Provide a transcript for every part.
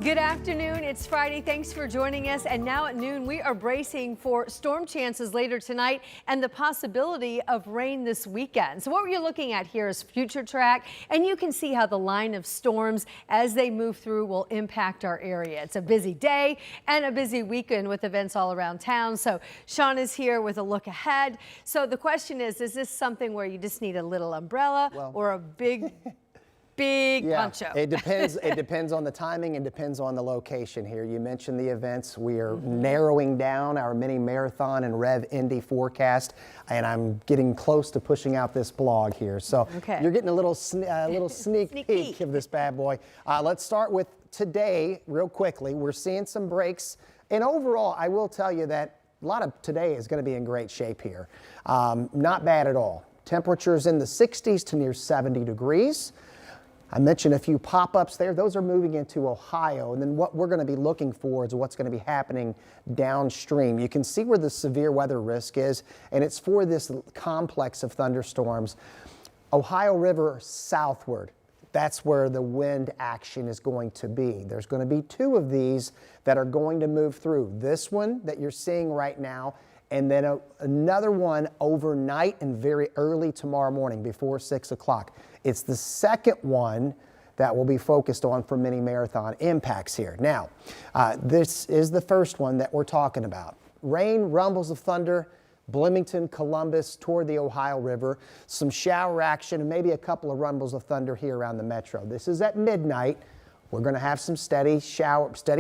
Good afternoon. It's Friday. Thanks for joining us. And now at noon, we are bracing for storm chances later tonight and the possibility of rain this weekend. So what we're looking at here is future track, and you can see how the line of storms as they move through will impact our area. It's a busy day and a busy weekend with events all around town. So Sean is here with a look ahead. So the question is this something where you just need a little umbrella or a big poncho? It depends. It depends on the timing and depends on the location here. You mentioned the events. We are narrowing down our mini marathon and Rev Indy forecast, and I'm getting close to pushing out this blog here. So you're getting a little sneak peek of this bad boy. Let's start with today real quickly. We're seeing some breaks, and overall, I will tell you that a lot of today is going to be in great shape here. Not bad at all. Temperatures in the 60s to near 70 degrees. I mentioned a few pop-ups there. Those are moving into Ohio. And then what we're going to be looking for is what's going to be happening downstream. You can see where the severe weather risk is, and it's for this complex of thunderstorms. Ohio River southward, that's where the wind action is going to be. There's going to be two of these that are going to move through. This one that you're seeing right now, and then another one overnight and very early tomorrow morning before 6 o'clock. It's the second one that will be focused on for mini marathon impacts here. Now, this is the first one that we're talking about. Rain, rumbles of thunder, Bloomington, Columbus, toward the Ohio River, some shower action, and maybe a couple of rumbles of thunder here around the metro. This is at midnight. We're going to have some steady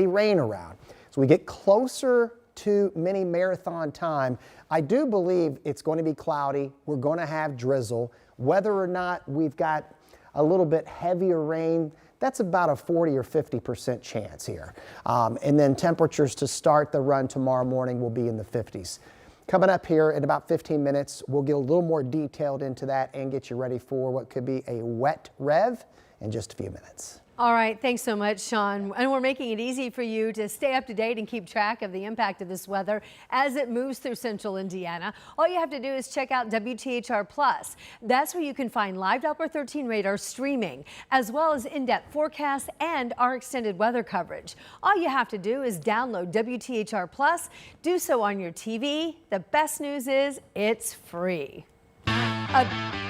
rain around. So we get closer to mini marathon time. I do believe it's going to be cloudy. We're going to have drizzle. Whether or not we've got a little bit heavier rain, that's about a 40 or 50% chance here. And then temperatures to start the run tomorrow morning will be in the 50s. Coming up here in about 15 minutes, we'll get a little more detailed into that and get you ready for what could be a wet rev in just a few minutes. All right, thanks so much, Sean. And we're making it easy for you to stay up to date and keep track of the impact of this weather as it moves through central Indiana. All you have to do is check out WTHR Plus. That's where you can find live Doppler 13 radar streaming, as well as in-depth forecasts and our extended weather coverage. All you have to do is download WTHR Plus. Do so on your TV. The best news is it's free. A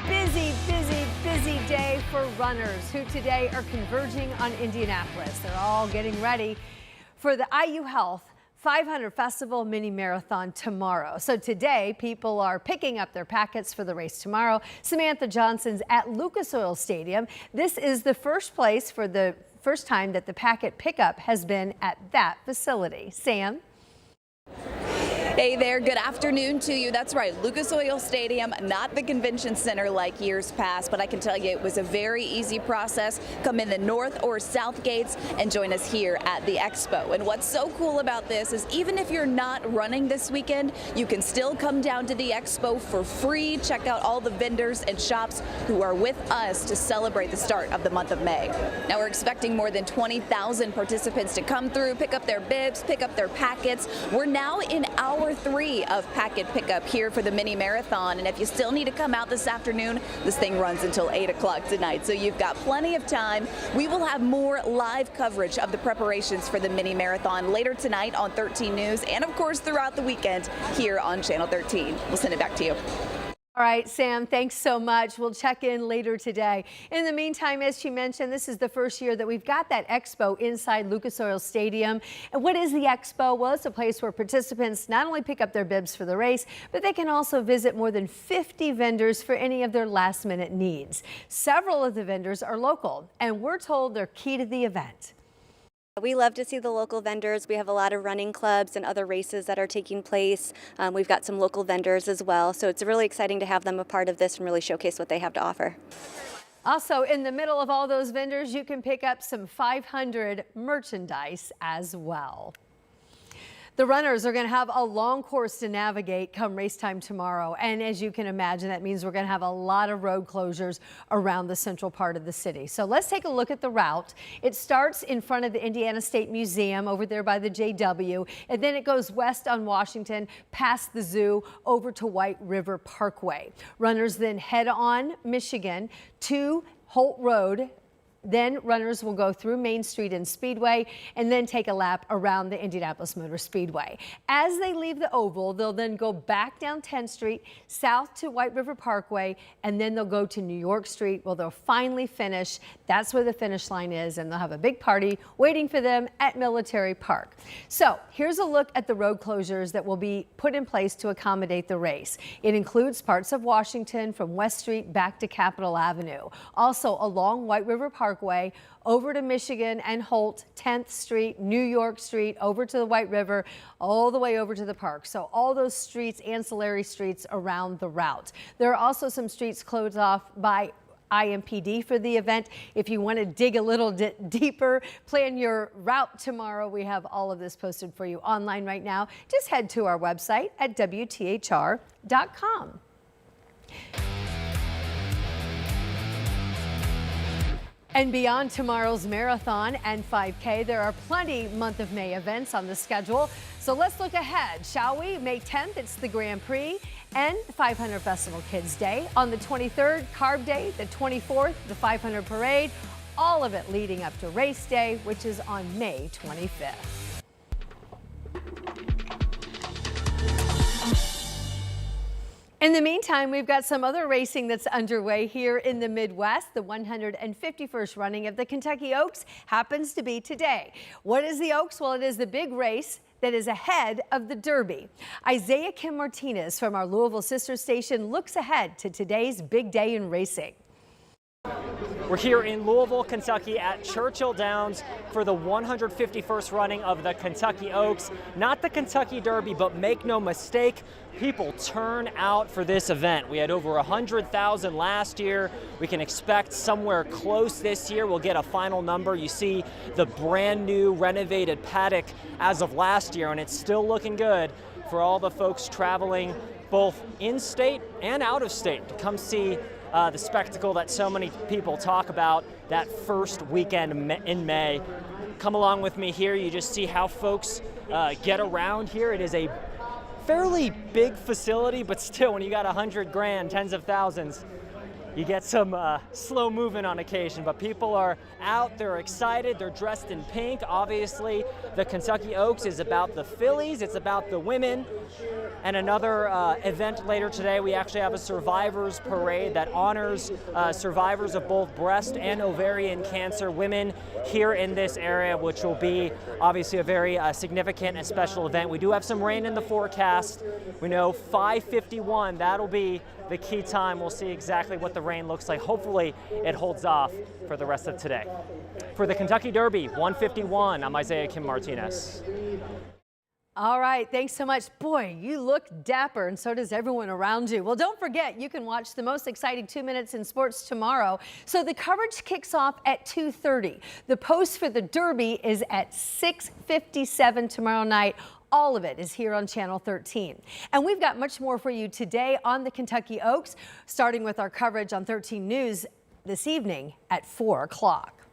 busy day for runners who today are converging on Indianapolis. They're all getting ready for the IU Health 500 Festival Mini Marathon tomorrow. So today, people are picking up their packets for the race tomorrow. Samantha Johnson's at Lucas Oil Stadium. This is the first time that the packet pickup has been at that facility. Sam? Hey there, good afternoon to you. That's right, Lucas Oil Stadium, not the convention center like years past, but I can tell you it was a very easy process. Come in the north or south gates and join us here at the expo. And what's so cool about this is even if you're not running this weekend, you can still come down to the expo for free. Check out all the vendors and shops who are with us to celebrate the start of the month of May. Now we're expecting more than 20,000 participants to come through, pick up their bibs, pick up their packets. We're now in hour 3 of packet pickup here for the mini marathon, and if you still need to come out this afternoon, this thing runs until 8 o'clock tonight, so you've got plenty of time. We will have more live coverage of the preparations for the mini marathon later tonight on 13 News and of course throughout the weekend here on Channel 13. We'll send it back to you. All right, Sam, thanks so much. We'll check in later today. In the meantime, as she mentioned, this is the first year that we've got that expo inside Lucas Oil Stadium. And what is the expo? Well, it's a place where participants not only pick up their bibs for the race, but they can also visit more than 50 vendors for any of their last-minute needs. Several of the vendors are local, and we're told they're key to the event. We love to see the local vendors. We have a lot of running clubs and other races that are taking place. We've got some local vendors as well, so it's really exciting to have them a part of this and really showcase what they have to offer. Also, in the middle of all those vendors, you can pick up some 500 merchandise as well. The runners are going to have a long course to navigate come race time tomorrow. And as you can imagine, that means we're going to have a lot of road closures around the central part of the city. So let's take a look at the route. It starts in front of the Indiana State Museum over there by the JW, and then it goes west on Washington, past the zoo, over to White River Parkway. Runners then head on Michigan to Holt Road, Then runners will go through Main Street and Speedway and then take a lap around the Indianapolis Motor Speedway. As they leave the oval, they'll then go back down 10th Street, south to White River Parkway, and then they'll go to New York Street where they'll finally finish. That's where the finish line is, and they'll have a big party waiting for them at Military Park. So here's a look at the road closures that will be put in place to accommodate the race. It includes parts of Washington from West Street back to Capitol Avenue. Also along White River Parkway, over to Michigan and Holt, 10th Street, New York Street, over to the White River, all the way over to the park. So all those streets, ancillary streets around the route. There are also some streets closed off by IMPD for the event. If you want to dig a little deeper, plan your route tomorrow. We have all of this posted for you online right now. Just head to our website at WTHR.com. And beyond tomorrow's marathon and 5K, there are plenty month of May events on the schedule. So let's look ahead, shall we? May 10th, it's the Grand Prix and 500 Festival Kids Day. On the 23rd, Carb Day, the 24th, the 500 Parade, all of it leading up to Race Day, which is on May 25th. In the meantime, we've got some other racing that's underway here in the Midwest. The 151st running of the Kentucky Oaks happens to be today. What is the Oaks? Well, it is the big race that is ahead of the Derby. Isaiah Kim Martinez from our Louisville sister station looks ahead to today's big day in racing. We're here in Louisville, Kentucky at Churchill Downs for the 151st running of the Kentucky Oaks. Not the Kentucky Derby, but make no mistake, people turn out for this event. We had over 100,000 last year. We can expect somewhere close this year. We'll get a final number. You see the brand new renovated paddock as of last year, and it's still looking good for all the folks traveling both in-state and out of state to come see the spectacle that so many people talk about that first weekend in May. Come along with me here. You just see how folks get around here. It is a fairly big facility, but still, when you got 100 grand, tens of thousands, you get some slow movement on occasion, but people are out, they're excited, they're dressed in pink. Obviously, the Kentucky Oaks is about the fillies, it's about the women. And another event later today, we actually have a survivors parade that honors survivors of both breast and ovarian cancer women here in this area, which will be obviously a very significant and special event. We do have some rain in the forecast. We know 5:51, that'll be the key time. We'll see exactly what the rain looks like. Hopefully it holds off for the rest of today. For the Kentucky Derby 151, I'm Isaiah Kim Martinez. All right, thanks so much. Boy, you look dapper, and so does everyone around you. Well, don't forget, you can watch the most exciting 2 minutes in sports tomorrow. So the coverage kicks off at 2:30. The post for the Derby is at 6:57 tomorrow night. All of it is here on Channel 13. And we've got much more for you today on the Kentucky Oaks, starting with our coverage on 13 News this evening at 4 o'clock.